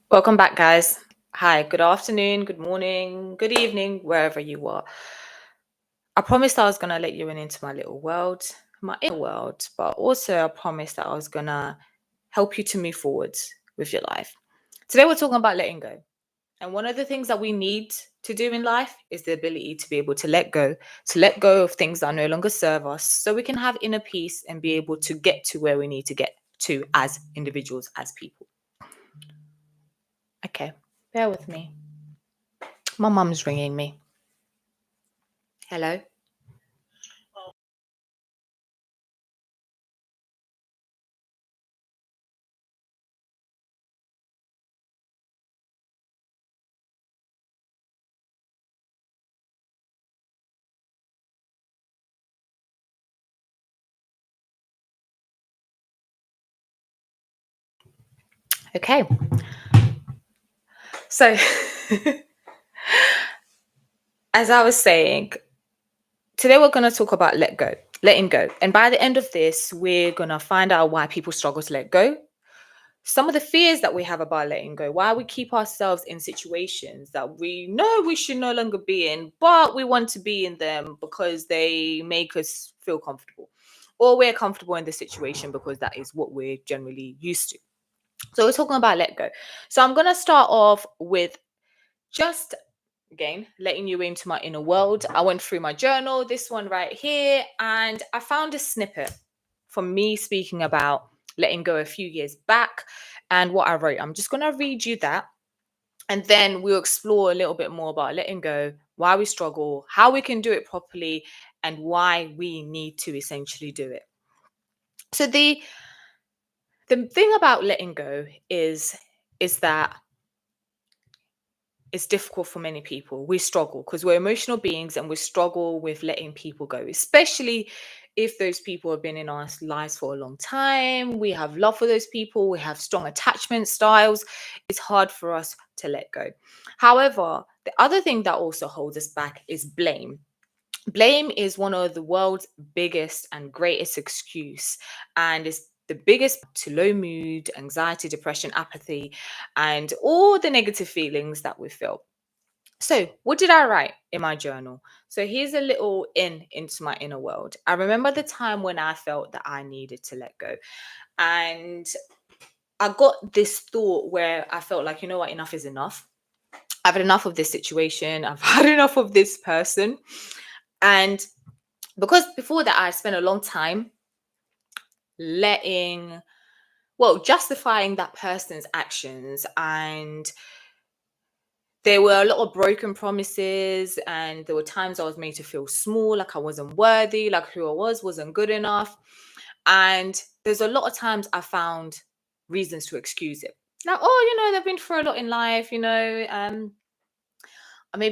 Welcome back, guys. Hi, good afternoon, good morning, good evening, wherever you are. I promised I was going to let you in into my little world, my inner world, but also I promised that I was going to help you to move forward with your life. Today, we're talking about letting go. And one of the things that we need to do in life is the ability to be able to let go of things that no longer serve us so we can have inner peace and be able to get to where we need to get to as individuals, as people. Okay, bear with me. My mum's ringing me. Hello. Okay. So, as I was saying, today we're going to talk about letting go. And by the end of this, we're going to find out why people struggle to let go, some of the fears that we have about letting go, why we keep ourselves in situations that we know we should no longer be in, but we want to be in them because they make us feel comfortable, or we're comfortable in the situation because that is what we're generally used to. So, we're talking about let go. So, I'm going to start off with just again letting you into my inner world. I went through my journal, this one right here, and I found a snippet from me speaking about letting go a few years back and what I wrote. I'm just going to read you that, and then we'll explore a little bit more about letting go, why we struggle, how we can do it properly, and why we need to essentially do it. So the thing about letting go is that it's difficult for many people. We struggle because we're emotional beings and we struggle with letting people go, especially if those people have been in our lives for a long time. We have love for those people, we have strong attachment styles. It's hard for us to let go. However, the other thing that also holds us back is blame. Blame is one of the world's biggest and greatest excuse, and is the biggest to low mood, anxiety, depression, apathy, and all the negative feelings that we feel. So, what did I write in my journal? So, here's a little into my inner world. I remember the time when I felt that I needed to let go. And I got this thought where I felt like, you know what, enough is enough. I've had enough of this situation. I've had enough of this person. And because before that, I spent a long time letting, justifying that person's actions, and there were a lot of broken promises, and there were times I was made to feel small, like I wasn't worthy, like who I was wasn't good enough. And there's a lot of times I found reasons to excuse it. Like, oh, they've been through a lot in life, maybe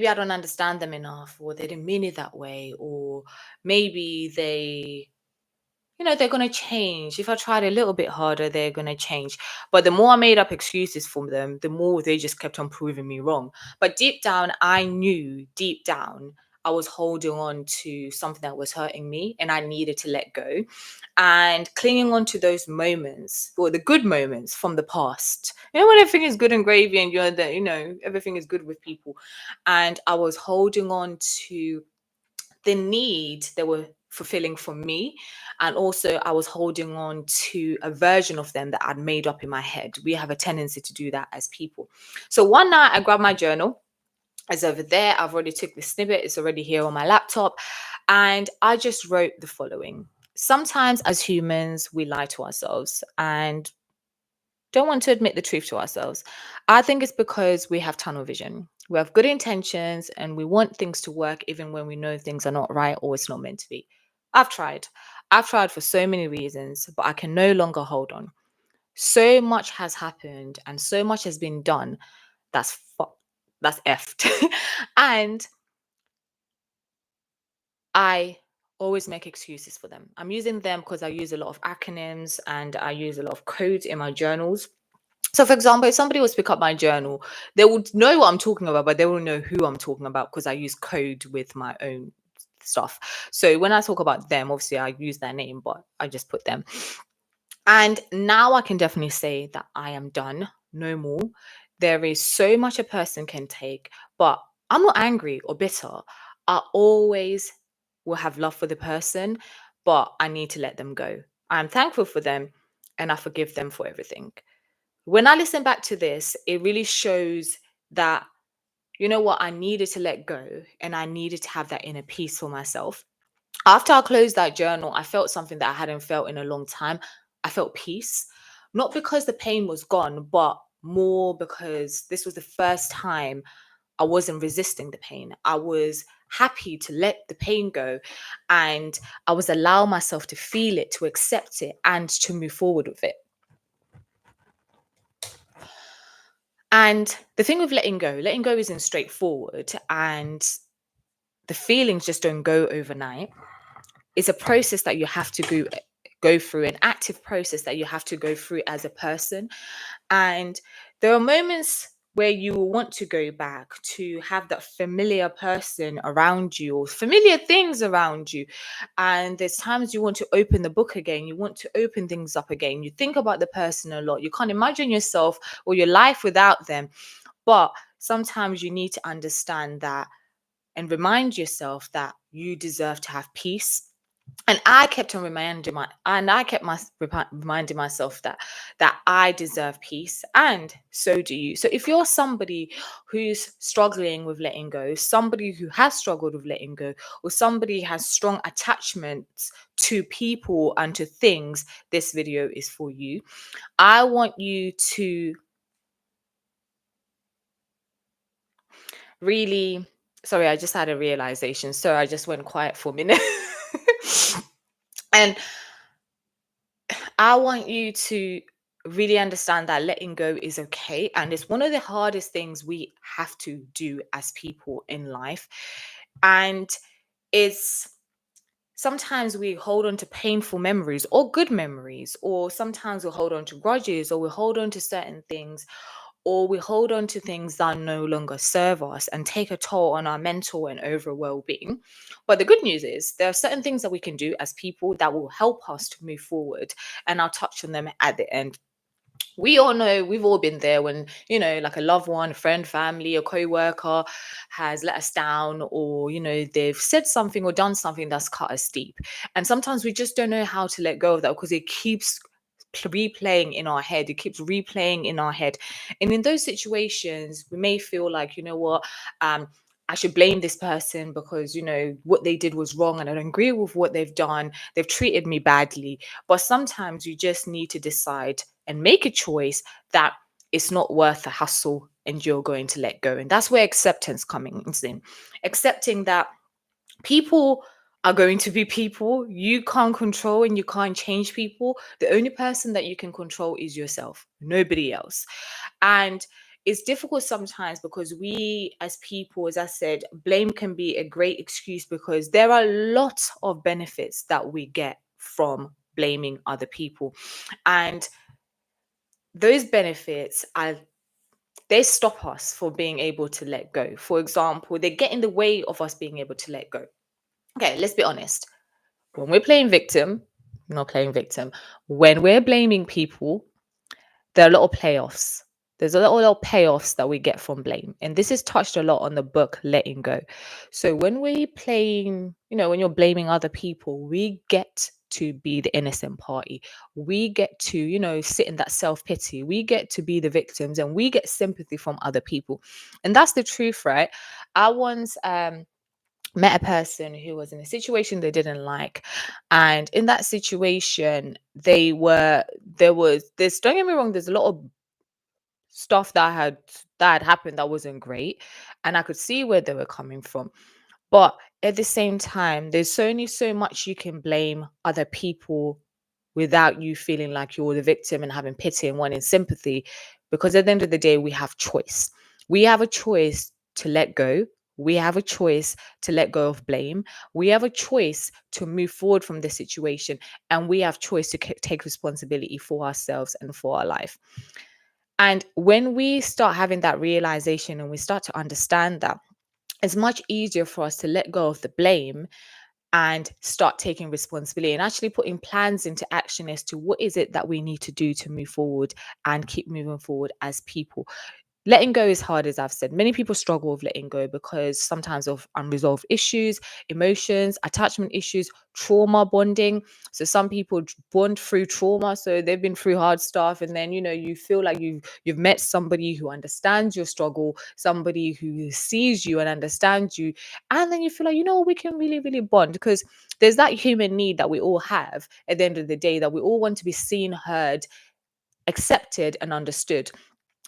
I don't understand them enough, or they didn't mean it that way, or maybe they're going to change. If I tried a little bit harder, they're going to change. But the more I made up excuses for them, the more they just kept on proving me wrong. But deep down, I knew deep down, I was holding on to something that was hurting me and I needed to let go. And clinging on to those moments, or the good moments from the past. When everything is good and gravy and everything is good with people. And I was holding on to the need they were fulfilling for me, and also I was holding on to a version of them that I'd made up in my head. We have a tendency to do that as people. So one night I grabbed my journal. It's over there. I've already took the snippet. It's already here on my laptop, and I just wrote the following. Sometimes as humans we lie to ourselves and don't want to admit the truth to ourselves. I think it's because we have tunnel vision. We have good intentions and we want things to work even when we know things are not right or it's not meant to be. I've tried. I've tried for so many reasons, but I can no longer hold on. So much has happened and so much has been done. That's effed. And I always make excuses for them. I'm using them because I use a lot of acronyms and I use a lot of codes in my journals. So, for example, if somebody was to pick up my journal, they would know what I'm talking about, but they won't know who I'm talking about because I use code with my own stuff. So when I talk about them, obviously I use their name, but I just put them. And now I can definitely say that I am done no more. There is so much a person can take, but I'm not angry or bitter. I always will have love for the person, but I need to let them go. I'm thankful for them and I forgive them for everything. When I listen back to this, it really shows that, you know what, I needed to let go and I needed to have that inner peace for myself. After I closed that journal, I felt something that I hadn't felt in a long time. I felt peace, not because the pain was gone, but more because this was the first time I wasn't resisting the pain. I was happy to let the pain go and I was allowing myself to feel it, to accept it, and to move forward with it. And the thing with letting go isn't straightforward and the feelings just don't go overnight. It's a process that you have to go through, an active process that you have to go through as a person. And there are moments where you will want to go back to have that familiar person around you or familiar things around you. And there's times you want to open the book again, you want to open things up again. You think about the person a lot. You can't imagine yourself or your life without them. But sometimes you need to understand that and remind yourself that you deserve to have peace. And I kept on reminding myself that I deserve peace, and so do you. So if you're somebody who's struggling with letting go, somebody who has struggled with letting go, or somebody has strong attachments to people and to things, this video is for you. I want you to really, sorry, I just had a realization, so I just went quiet for a minute. And I want you to really understand that letting go is okay. And it's one of the hardest things we have to do as people in life. And it's sometimes we hold on to painful memories or good memories, or sometimes we hold on to grudges, or we hold on to certain things, or we hold on to things that no longer serve us and take a toll on our mental and overall well-being. But the good news is there are certain things that we can do as people that will help us to move forward, and I'll touch on them at the end. We all know, we've all been there when, like a loved one, a friend, family, a co-worker has let us down, or they've said something or done something that's cut us deep, and sometimes we just don't know how to let go of that because it keeps replaying in our head. It keeps replaying in our head. And in those situations, we may feel like, I should blame this person because, what they did was wrong and I don't agree with what they've done. They've treated me badly. But sometimes you just need to decide and make a choice that it's not worth the hassle and you're going to let go. And that's where acceptance comes in. Accepting that people are going to be people. You can't control and you can't change people. The only person that you can control is yourself, nobody else. And it's difficult sometimes because we as people, as I said, blame can be a great excuse because there are lots of benefits that we get from blaming other people. And those benefits are, they stop us from being able to let go. For example, they get in the way of us being able to let go. Okay, let's be honest. When we're playing victim, not playing victim, when we're blaming people, there are a lot of payoffs. There's a lot of payoffs that we get from blame. And this is touched a lot on the book Letting Go. So when we're playing, when you're blaming other people, we get to be the innocent party. We get to, sit in that self-pity. We get to be the victims and we get sympathy from other people. And that's the truth, right? I once met a person who was in a situation they didn't like, and in that situation there was this, don't get me wrong, there's a lot of stuff that had happened that wasn't great, and I could see where they were coming from. But at the same time, there's only so much you can blame other people without you feeling like you're the victim and having pity and wanting sympathy. Because at the end of the day, we have choice. We have a choice to let go. We have a choice to let go of blame. We have a choice to move forward from the situation. And we have choice to take responsibility for ourselves and for our life. And when we start having that realization and we start to understand that, it's much easier for us to let go of the blame and start taking responsibility and actually putting plans into action as to what is it that we need to do to move forward and keep moving forward as people. Letting go is hard, as I've said. Many people struggle with letting go because sometimes of unresolved issues, emotions, attachment issues, trauma bonding. So some people bond through trauma. So they've been through hard stuff, and then you feel like you've met somebody who understands your struggle, somebody who sees you and understands you, and then you feel like we can really, really bond because there's that human need that we all have at the end of the day, that we all want to be seen, heard, accepted, and understood.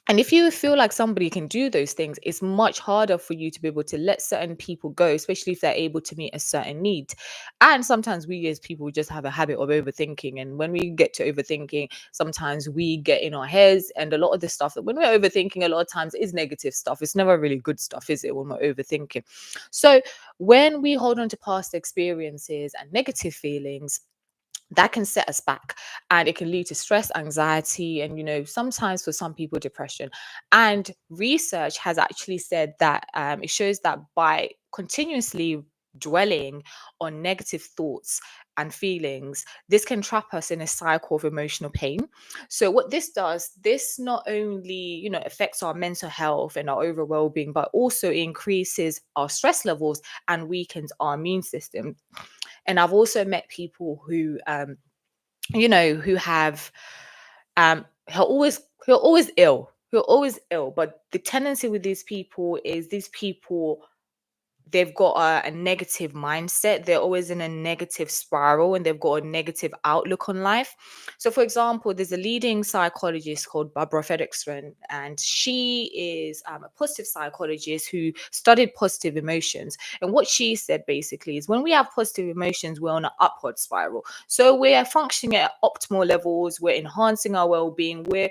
And if you feel like somebody can do those things, it's much harder for you to be able to let certain people go, especially if they're able to meet a certain need. And sometimes we as people just have a habit of overthinking. And when we get to overthinking, sometimes we get in our heads. And a lot of the stuff that when we're overthinking, a lot of times is negative stuff. It's never really good stuff, is it, when we're overthinking? So when we hold on to past experiences and negative feelings, that can set us back, and it can lead to stress, anxiety, and sometimes for some people, depression. And research has actually said that it shows that by continuously dwelling on negative thoughts and feelings, this can trap us in a cycle of emotional pain. So what this does, this not only affects our mental health and our overall well-being, but also increases our stress levels and weakens our immune system. And I've also met people who who have who are always ill, but the tendency with these people is these people, they've got a negative mindset. They're always in a negative spiral, and they've got a negative outlook on life. So, for example, there's a leading psychologist called Barbara Fredrickson, and she is a positive psychologist who studied positive emotions. And what she said basically is when we have positive emotions, we're on an upward spiral. So we're functioning at optimal levels. We're enhancing our well-being. We're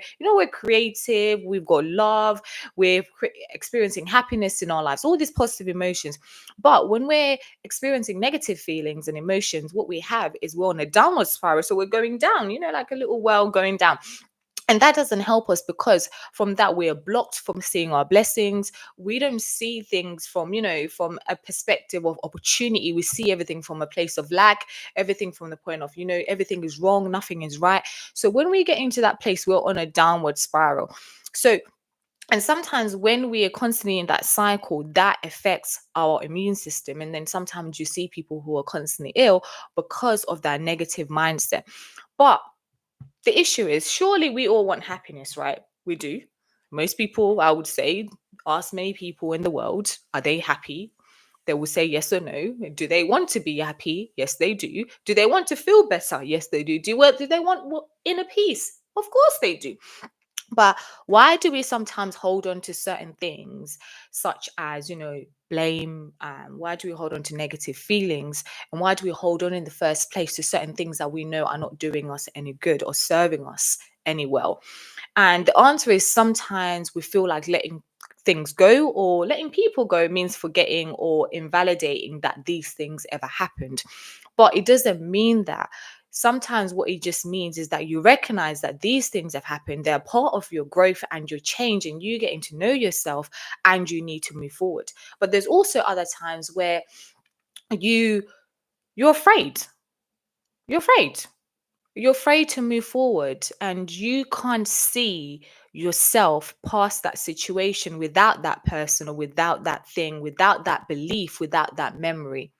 creative. We've got love. We're experiencing happiness in our lives. All these positive emotions. But when we're experiencing negative feelings and emotions, what we have is we're on a downward spiral. So we're going down, like a little well going down. And that doesn't help us because from that we are blocked from seeing our blessings. We don't see things from a perspective of opportunity. We see everything from a place of lack, everything from the point of, everything is wrong, nothing is right. So when we get into that place, we're on a downward spiral. So, and sometimes when we are constantly in that cycle, that affects our immune system. And then sometimes you see people who are constantly ill because of that negative mindset. But the issue is, surely we all want happiness, right? We do. Most people, I would say, ask many people in the world, are they happy? They will say yes or no. Do they want to be happy? Yes, they do. Do they want to feel better? Yes, they do. Do they want inner peace? Of course they do. But why do we sometimes hold on to certain things, such as, blame? Why do we hold on to negative feelings? And why do we hold on in the first place to certain things that we know are not doing us any good or serving us any well? And the answer is sometimes we feel like letting things go or letting people go means forgetting or invalidating that these things ever happened. But it doesn't mean that. Sometimes what it just means is that you recognize that these things have happened. They're part of your growth and your change, and you getting to know yourself, and you need to move forward. But there's also other times where you you're afraid. You're afraid. You're afraid to move forward, and you can't see yourself past that situation without that person or without that thing, without that belief, without that memory,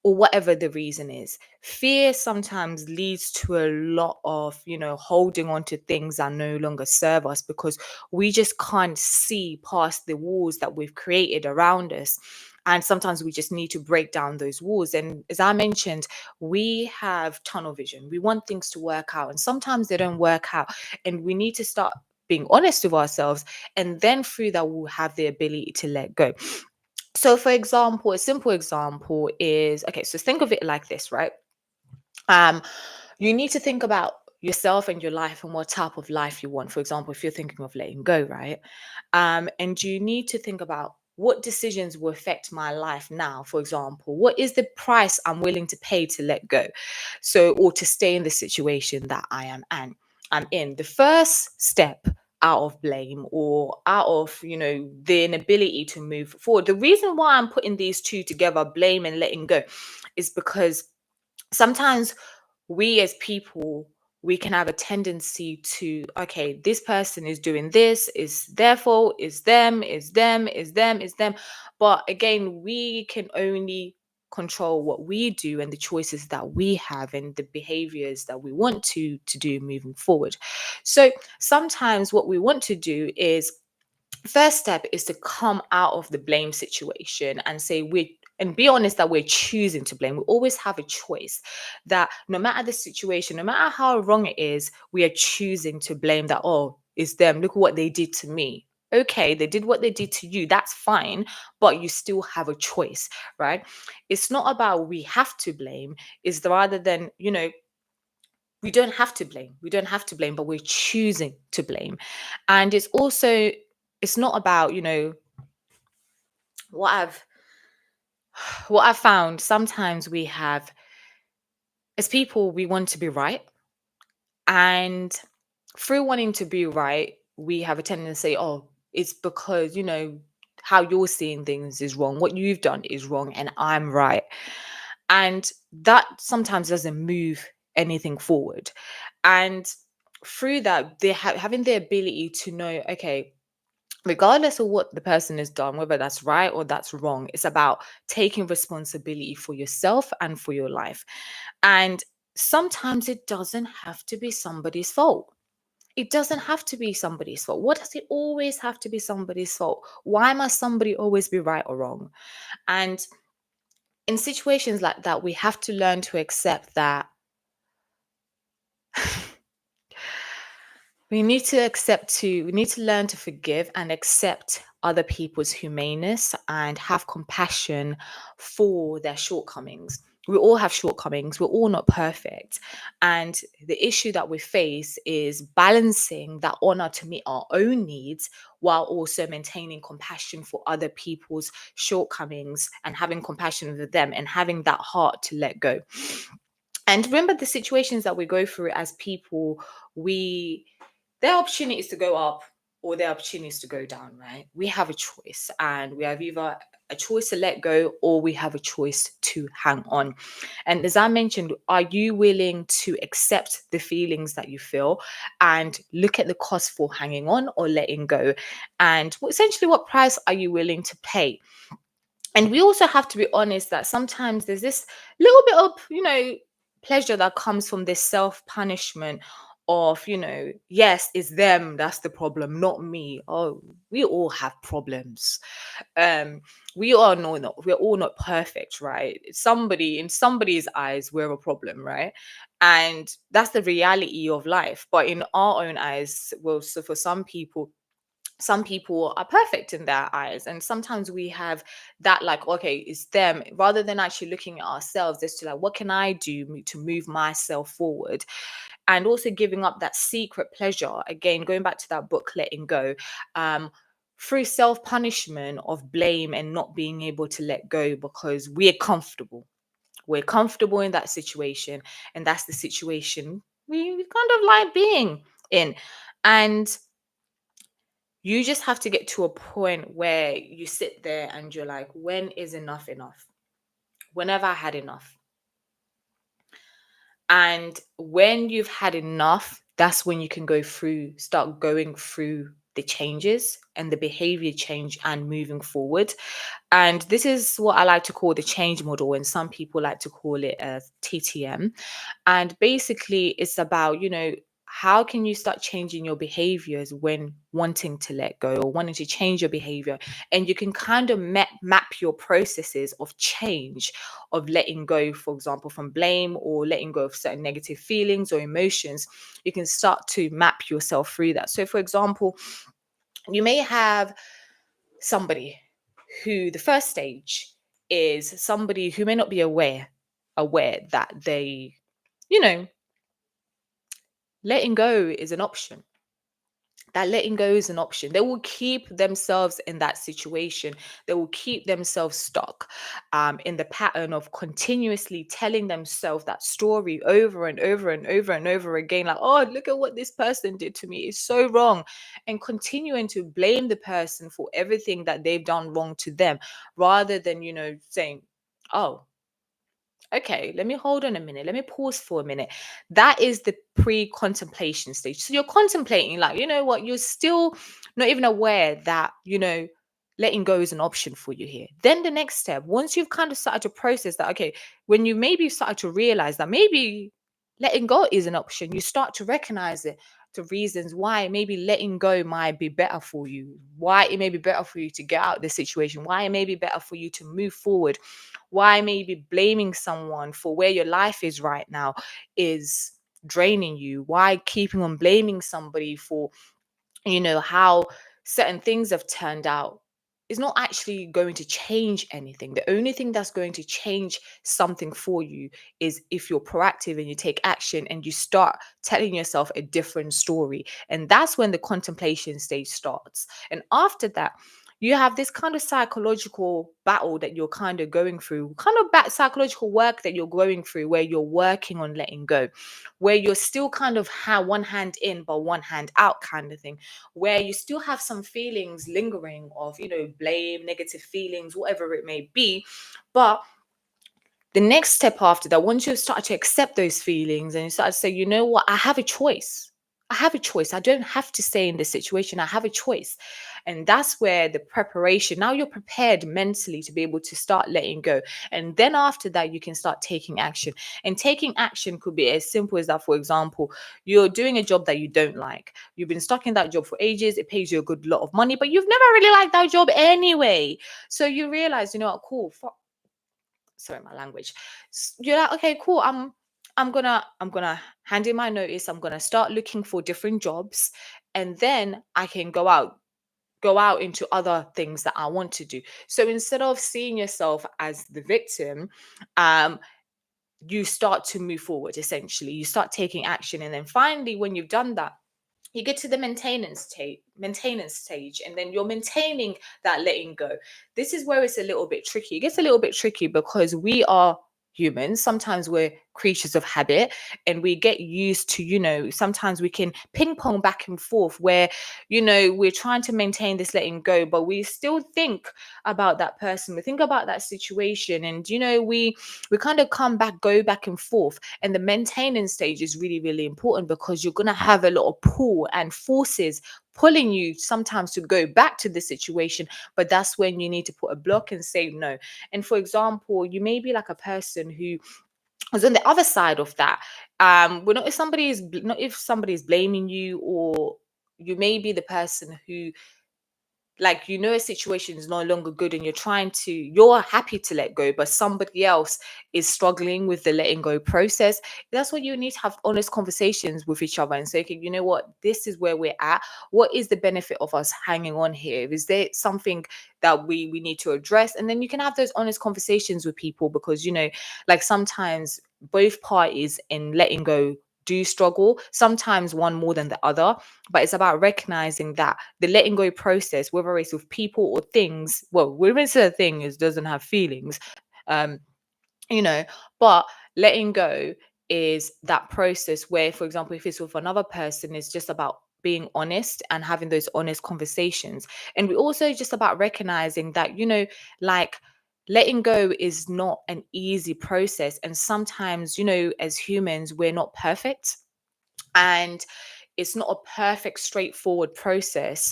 or whatever the reason is. Fear sometimes leads to a lot of, holding on to things that no longer serve us because we just can't see past the walls that we've created around us. And sometimes we just need to break down those walls. And as I mentioned, we have tunnel vision. We want things to work out, and sometimes they don't work out. And we need to start being honest with ourselves. And then through that, we'll have the ability to let go. So, for example, a simple example is, okay, so think of it like this, right? Um, you need to think about yourself and your life and what type of life you want. For example, if you're thinking of letting go, right? And you need to think about what decisions will affect my life now. For example, what is the price I'm willing to pay to let go? So, or to stay in the situation that I'm in. The first step, out of blame or out of, the inability to move forward. The reason why I'm putting these two together, blame and letting go, is because sometimes we as people, we can have a tendency to, okay, this person is doing this, is their fault, is them, is them, is them, is them. But again, we can only control what we do and the choices that we have and the behaviors that we want to do moving forward. So sometimes what we want to do is, first step is to come out of the blame situation and say we and be honest that we're choosing to blame. We always have a choice, that no matter the situation, no matter how wrong it is, we are choosing to blame. That, oh, it's them, look at what they did to me. Okay, they did what they did to you, that's fine, but you still have a choice, right? It's not about we have to blame, it's rather than, we don't have to blame. We don't have to blame, but we're choosing to blame. And it's not about, what I've what I've found, sometimes we have, as people, we want to be right. And through wanting to be right, we have a tendency to say, oh, it's because, how you're seeing things is wrong. What you've done is wrong and I'm right. And that sometimes doesn't move anything forward. And through that, they having the ability to know, okay, regardless of what the person has done, whether that's right or that's wrong, it's about taking responsibility for yourself and for your life. And sometimes it doesn't have to be somebody's fault. It doesn't have to be somebody's fault. What does it always have to be somebody's fault? Why must somebody always be right or wrong? And in situations like that, we have to learn to accept that we need to learn to forgive and accept other people's humaneness and have compassion for their shortcomings. We all have shortcomings, we're all not perfect. And the issue that we face is balancing that honor to meet our own needs while also maintaining compassion for other people's shortcomings and having compassion for them and having that heart to let go. And remember, the situations that we go through as people, we their opportunity is to go up or their opportunity is to go down, right? We have a choice, and we have either a choice to let go or we have a choice to hang on. And as I mentioned, are you willing to accept the feelings that you feel and look at the cost for hanging on or letting go? And essentially, what price are you willing to pay? And we also have to be honest that sometimes there's this little bit of, pleasure that comes from this self punishment of, yes, it's them that's the problem, not me. Oh, we all have problems. Um, we're all not perfect, right? Somebody in somebody's eyes, we're a problem, right? And that's the reality of life. But in our own eyes, well, so for some people are perfect in their eyes, and sometimes we have that, like, okay, it's them, rather than actually looking at ourselves as to, like, what can I do to move myself forward? And also giving up that secret pleasure, again going back to that book, letting go, um through self-punishment of blame and not being able to let go because we're comfortable in that situation, and that's the situation we kind of like being in. And you just have to get to a point where you sit there and you're like, when is enough enough? When have I had enough? And when you've had enough, that's when you can start going through the changes and the behavior change and moving forward. And this is what I like to call the change model, and some people like to call it a TTM. And basically, it's about, how can you start changing your behaviors when wanting to let go or wanting to change your behavior? And you can kind of map your processes of change, of letting go, for example, from blame or letting go of certain negative feelings or emotions. You can start to map yourself through that. So, for example, you may have somebody who the first stage is somebody who may not be aware that you know letting go is an option. that letting go is an option. They will keep themselves in that situation. They will keep themselves stuck in the pattern of continuously telling themselves that story over and over and over and over again. Like, oh, look at what this person did to me. It's so wrong. And continuing to blame the person for everything that they've done wrong to them, rather than, saying, oh, okay, let me hold on a minute. Let me pause for a minute. That is the pre contemplation stage. So you're contemplating, like, you know what, you're still not even aware that, letting go is an option for you here. Then the next step, once you've kind of started to process that, okay, when you maybe started to realize that maybe letting go is an option, you start to recognize it. The reasons why maybe letting go might be better for you, why it may be better for you to get out of the situation, why it may be better for you to move forward, why maybe blaming someone for where your life is right now is draining you, why keeping on blaming somebody for how certain things have turned out is not actually going to change anything. The only thing that's going to change something for you is if you're proactive and you take action and you start telling yourself a different story. And that's when the contemplation stage starts. And after that, you have this kind of psychological battle that you're kind of going through, kind of psychological work that you're going through, where you're working on letting go, where you're still kind of one hand in but one hand out kind of thing, where you still have some feelings lingering of, blame, negative feelings, whatever it may be. But the next step after that, once you start to accept those feelings and you start to say, you know what, I have a choice. I have a choice. I don't have to stay in this situation. I have a choice. And that's where the preparation, now you're prepared mentally to be able to start letting go. And then after that, you can start taking action. And taking action could be as simple as that. For example, you're doing a job that you don't like. You've been stuck in that job for ages. It pays you a good lot of money, but you've never really liked that job anyway. So you realize, you know what, cool. Sorry, my language. You're like, okay, cool. I'm gonna hand in my notice. I'm gonna start looking for different jobs, and then I can go out into other things that I want to do. So instead of seeing yourself as the victim, um, you start to move forward. Essentially, you start taking action, and then finally, when you've done that, you get to the maintenance stage, and then you're maintaining that letting go. This is where it's a little bit tricky. It gets a little bit tricky because we are humans. Sometimes we're creatures of habit, and we get used to, sometimes we can ping pong back and forth where, we're trying to maintain this letting go, but we still think about that person, we think about that situation, and we kind of go back and forth. And the maintenance stage is really, really important because you're going to have a lot of pull and forces pulling you sometimes to go back to the situation. But that's when you need to put a block and say no. And for example, you may be like a person who is on the other side of that. Well, not if somebody is blaming you, or you may be the person who, like, a situation is no longer good and you're happy to let go, but somebody else is struggling with the letting go process. That's what you need to have honest conversations with each other and say, okay, you know what, this is where we're at. What is the benefit of us hanging on here? Is there something that we need to address? And then you can have those honest conversations with people, because like, sometimes both parties in letting go do struggle, sometimes one more than the other. But it's about recognizing that the letting go process, whether it's with people or things, well, when it's a thing, it doesn't have feelings, um, you know, but letting go is that process where, for example, if it's with another person, it's just about being honest and having those honest conversations. And we also just about recognizing that, like, letting go is not an easy process. And sometimes, as humans, we're not perfect. And it's not a perfect straightforward process,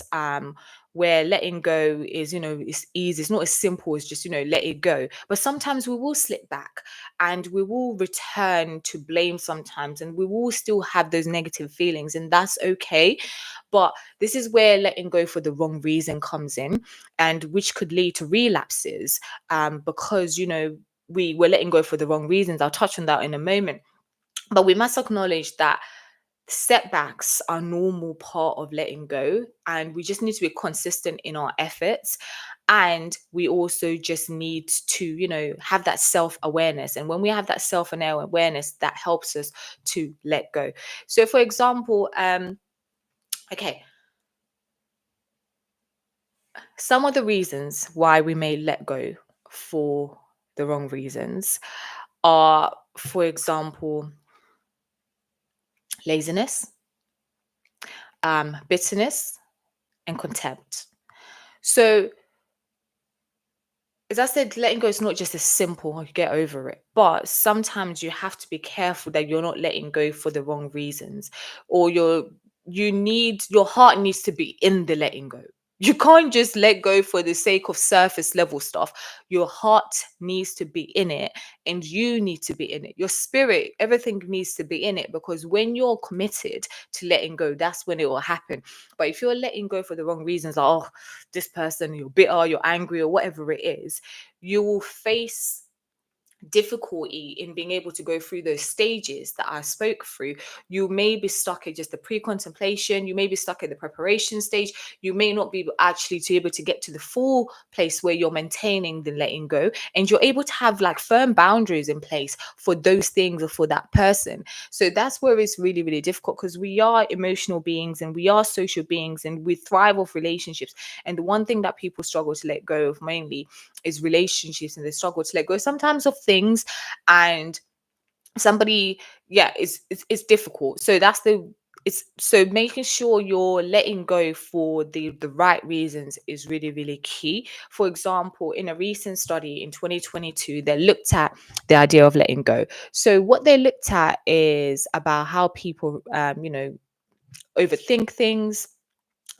where letting go is, it's easy. It's not as simple as just, let it go. But sometimes we will slip back and we will return to blame sometimes, and we will still have those negative feelings, and that's okay. But this is where letting go for the wrong reason comes in, and which could lead to relapses, because we were letting go for the wrong reasons. I'll touch on that in a moment. But we must acknowledge that setbacks are normal part of letting go, and we just need to be consistent in our efforts. And we also just need to, have that self-awareness. And when we have that self-awareness, that helps us to let go. So for example, okay, Some of the reasons why we may let go for the wrong reasons are, for example, laziness, bitterness, and contempt. So, as I said, letting go is not just a simple "Oh, get over it," but sometimes you have to be careful that you're not letting go for the wrong reasons, or your heart needs to be in the letting go. You can't just let go for the sake of surface level stuff. Your heart needs to be in it, and you need to be in it. Your spirit, everything needs to be in it, because when you're committed to letting go, that's when it will happen. But if you're letting go for the wrong reasons, like, oh, this person, you're bitter, you're angry, or whatever it is, you will face difficulty in being able to go through those stages that I spoke through. You may be stuck at just the pre-contemplation, you may be stuck at the preparation stage, you may not be actually to able to get to the full place where you're maintaining the letting go, and you're able to have like firm boundaries in place for those things or for that person. So that's where it's really, really difficult, because we are emotional beings and we are social beings and we thrive off relationships. And the one thing that people struggle to let go of mainly is relationships, and they struggle to let go sometimes of things. And somebody, yeah, it's difficult. So that's the it's so making sure you're letting go for the right reasons is really, really key. For example, in a recent study in 2022, they looked at the idea of letting go. So what they looked at is about how people overthink things,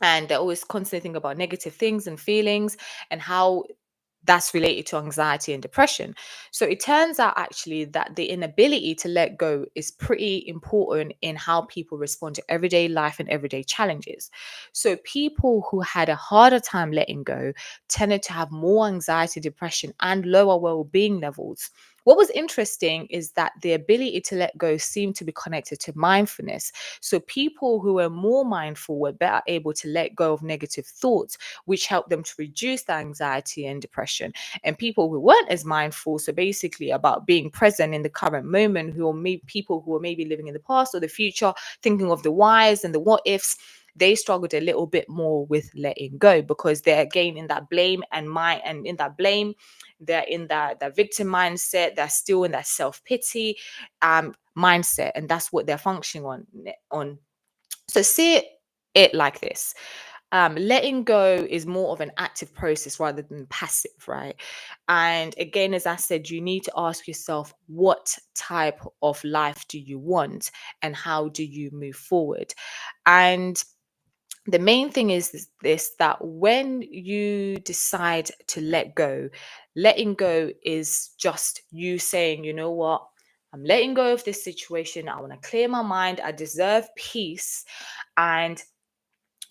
and they're always constantly thinking about negative things and feelings, and how that's related to anxiety and depression. So it turns out actually that the inability to let go is pretty important in how people respond to everyday life and everyday challenges. So people who had a harder time letting go tended to have more anxiety, depression, and lower well-being levels. What was interesting is that the ability to let go seemed to be connected to mindfulness. So people who were more mindful were better able to let go of negative thoughts, which helped them to reduce the anxiety and depression. And people who weren't as mindful, so basically about being present in the current moment, who are maybe people who are maybe living in the past or the future, thinking of the whys and the what ifs, they struggled a little bit more with letting go, because they're again in that blame and in that blame, they're in that victim mindset, they're still in that self-pity mindset, and that's what they're functioning on. So see it like this. Letting go is more of an active process rather than passive, right? And again, as I said, you need to ask yourself, what type of life do you want, and how do you move forward? And the main thing is this, that when you decide to let go, letting go is just you saying, you know what, I'm letting go of this situation. I want to clear my mind. I deserve peace. And,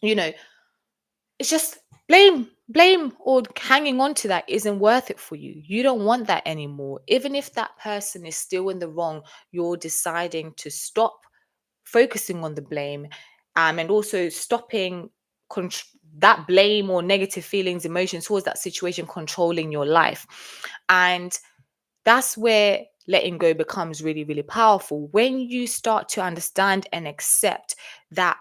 you know, it's just blame or hanging on to that isn't worth it for you. You don't want that anymore. Even if that person is still in the wrong, you're deciding to stop focusing on the blame, and also stopping that blame or negative feelings, emotions towards that situation controlling your life. And that's where letting go becomes really, really powerful. When you start to understand and accept that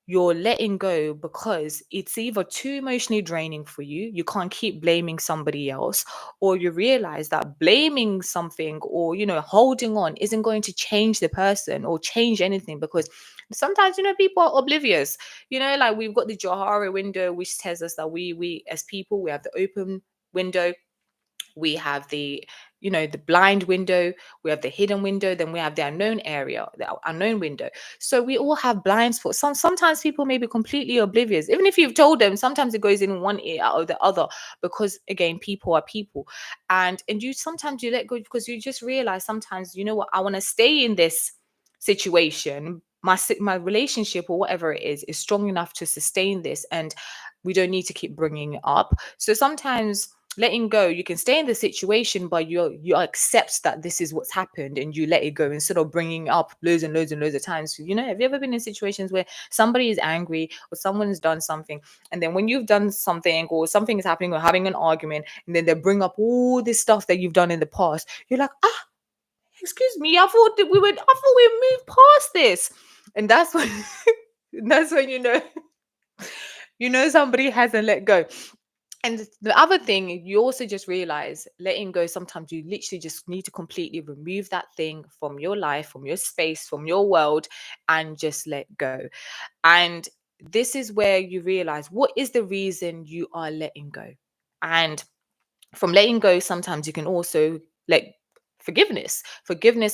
you're letting go because it's either too emotionally draining for you, you can't keep blaming somebody else, or you realize that blaming something or, holding on isn't going to change the person or change anything, because sometimes, people are oblivious. Like we've got the Johari window, which tells us that we as people, we have the open window, we have the blind window, we have the hidden window, then we have the unknown area, the unknown window. So we all have blind spots. Sometimes people may be completely oblivious, even if you've told them. Sometimes it goes in one ear out of the other, because again, people are people. And you sometimes you let go because you just realize sometimes, you know what, I want to stay in this situation. My relationship or whatever it is strong enough to sustain this, and we don't need to keep bringing it up. So sometimes letting go, you can stay in the situation, but you accept that this is what's happened, and you let it go instead of bringing it up loads and loads and loads of times. Have you ever been in situations where somebody is angry or someone has done something, and then when you've done something or something is happening or having an argument, and then they bring up all this stuff that you've done in the past, you're like, excuse me, I thought we moved past this. And that's when that's when somebody hasn't let go. And the other thing, you also just realize letting go, sometimes you literally just need to completely remove that thing from your life, from your space, from your world, and just let go. And this is where you realize what is the reason you are letting go. And from letting go, sometimes you can also let forgiveness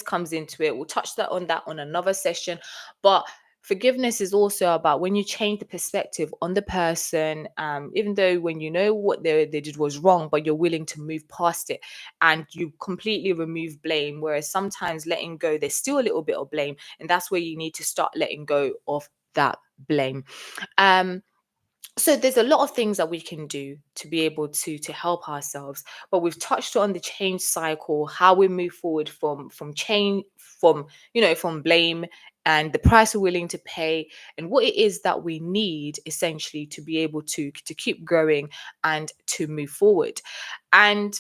comes into it. We'll touch that on another session, but forgiveness is also about when you change the perspective on the person, even though when you know what they did was wrong, but you're willing to move past it and you completely remove blame. Whereas sometimes letting go, there's still a little bit of blame, and that's where you need to start letting go of that blame. um so there's a lot of things that we can do to be able to help ourselves, but we've touched on the change cycle, how we move forward from change, from from blame, and the price we're willing to pay, and what it is that we need essentially to be able to keep growing and to move forward. And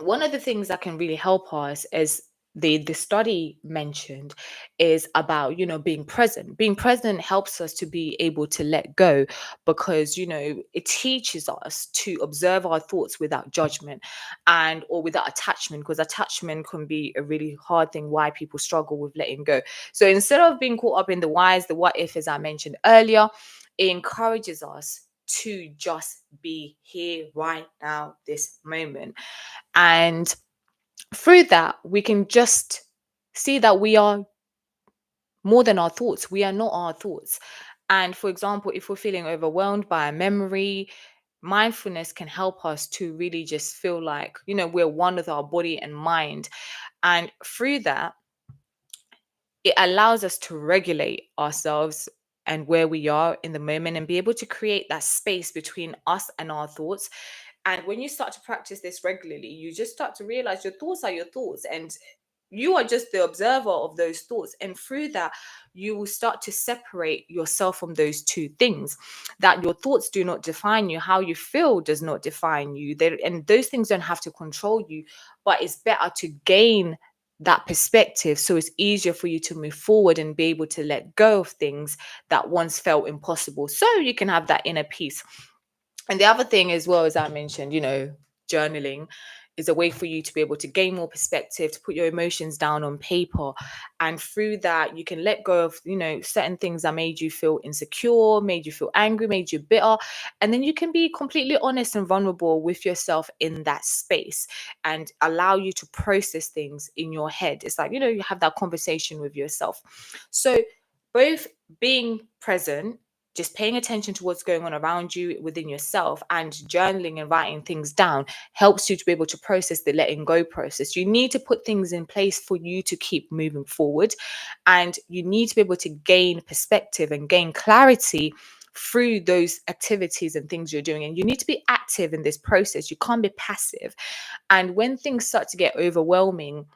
one of the things that can really help us, as the study mentioned, is about being present helps us to be able to let go, because it teaches us to observe our thoughts without judgment and or without attachment, because attachment can be a really hard thing why people struggle with letting go. So instead of being caught up in the whys, the what if, as I mentioned earlier, it encourages us to just be here right now, this moment. And through that, we can just see that we are more than our thoughts. We are not our thoughts. And for example, if we're feeling overwhelmed by a memory, mindfulness can help us to really just feel like, we're one with our body and mind. And through that, it allows us to regulate ourselves and where we are in the moment and be able to create that space between us and our thoughts. And when you start to practice this regularly, you just start to realize your thoughts are your thoughts, and you are just the observer of those thoughts. And through that, you will start to separate yourself from those two things, that your thoughts do not define you, how you feel does not define you. And those things don't have to control you, but it's better to gain that perspective so it's easier for you to move forward and be able to let go of things that once felt impossible, so you can have that inner peace. And the other thing, as well, as I mentioned, journaling is a way for you to be able to gain more perspective, to put your emotions down on paper. And through that, you can let go of, certain things that made you feel insecure, made you feel angry, made you bitter. And then you can be completely honest and vulnerable with yourself in that space and allow you to process things in your head. It's like, you have that conversation with yourself. So both being present, just paying attention to what's going on around you within yourself, and journaling and writing things down helps you to be able to process the letting go process. You need to put things in place for you to keep moving forward, and you need to be able to gain perspective and gain clarity through those activities and things you're doing. And you need to be active in this process. You can't be passive. And when things start to get overwhelming,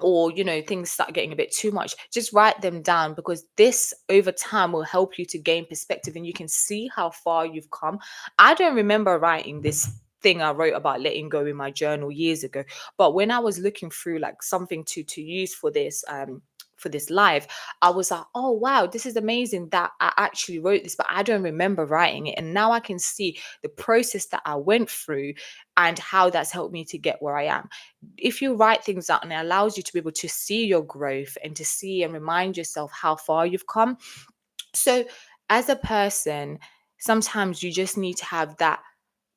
or things start getting a bit too much, just write them down, because this over time will help you to gain perspective and you can see how far you've come. I don't remember writing this thing I wrote about letting go in my journal years ago, but when I was looking through like something to use for this live, I was like, oh wow, this is amazing that I actually wrote this, but I don't remember writing it. And now I can see the process that I went through and how that's helped me to get where I am. If you write things out, and it allows you to be able to see your growth and to see and remind yourself how far you've come. So as a person, sometimes you just need to have that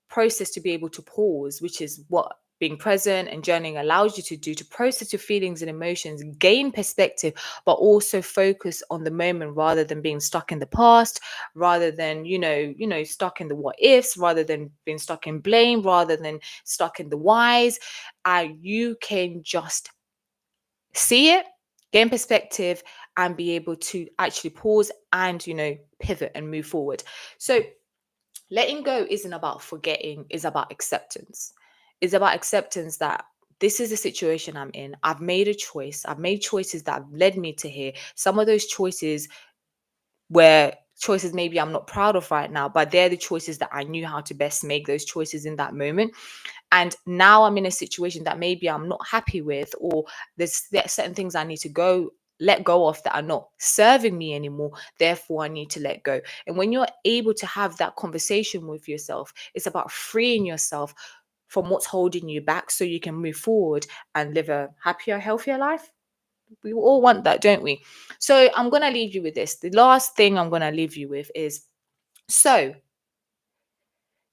process to be able to pause, which is what being present and journaling allows you to do, to process your feelings and emotions, gain perspective, but also focus on the moment rather than being stuck in the past, rather than stuck in the what ifs, rather than being stuck in blame, rather than stuck in the whys. You can just see it, gain perspective, and be able to actually pause and pivot and move forward. So letting go isn't about forgetting, it's about acceptance. It's about acceptance that this is the situation I'm in. I've made a choice. I've made choices that have led me to here. Some of those choices were choices maybe I'm not proud of right now, but they're the choices that I knew how to best make those choices in that moment. And now I'm in a situation that maybe I'm not happy with, or there's certain things I need to go let go of that are not serving me anymore. Therefore, I need to let go. And when you're able to have that conversation with yourself, it's about freeing yourself from what's holding you back so you can move forward and live a happier, healthier life. We all want that, don't we? So I'm going to leave you with this. The last thing I'm going to leave you with is, so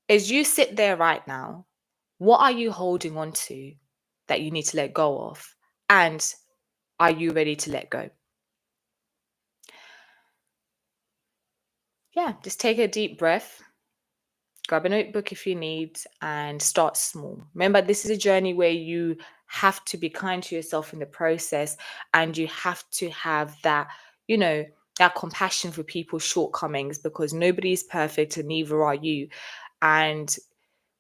as you sit there right now, what are you holding on to that you need to let go of? And are you ready to let go? Yeah, just take a deep breath, grab a notebook if you need, and start small. Remember, this is a journey where you have to be kind to yourself in the process, and you have to have that, you know, that compassion for people's shortcomings, because nobody is perfect and neither are you. And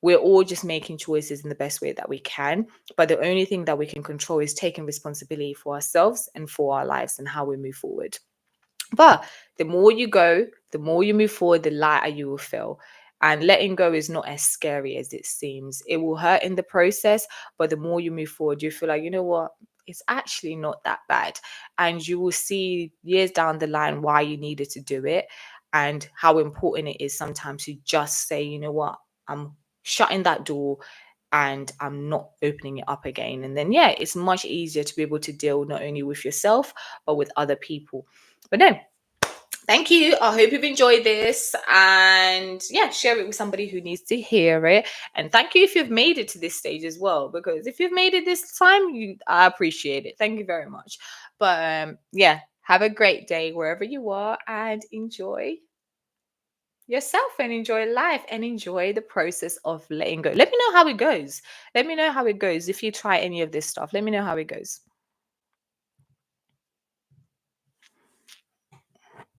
we're all just making choices in the best way that we can. But the only thing that we can control is taking responsibility for ourselves and for our lives and how we move forward. But the more you go, the more you move forward, the lighter you will feel. And letting go is not as scary as it seems. It will hurt in the process, but the more you move forward, you feel like, you know what? It's actually not that bad. And you will see years down the line why you needed to do it and how important it is sometimes to just say, you know what? I'm shutting that door and I'm not opening it up again. And then, yeah, it's much easier to be able to deal not only with yourself, but with other people. But no, thank you. I hope you've enjoyed this. And yeah, share it with somebody who needs to hear it. And thank you if you've made it to this stage as well, because if you've made it this time, I appreciate it. Thank you very much. But yeah, have a great day wherever you are and enjoy yourself and enjoy life and enjoy the process of letting go. Let me know how it goes. Let me know how it goes. If you try any of this stuff, let me know how it goes.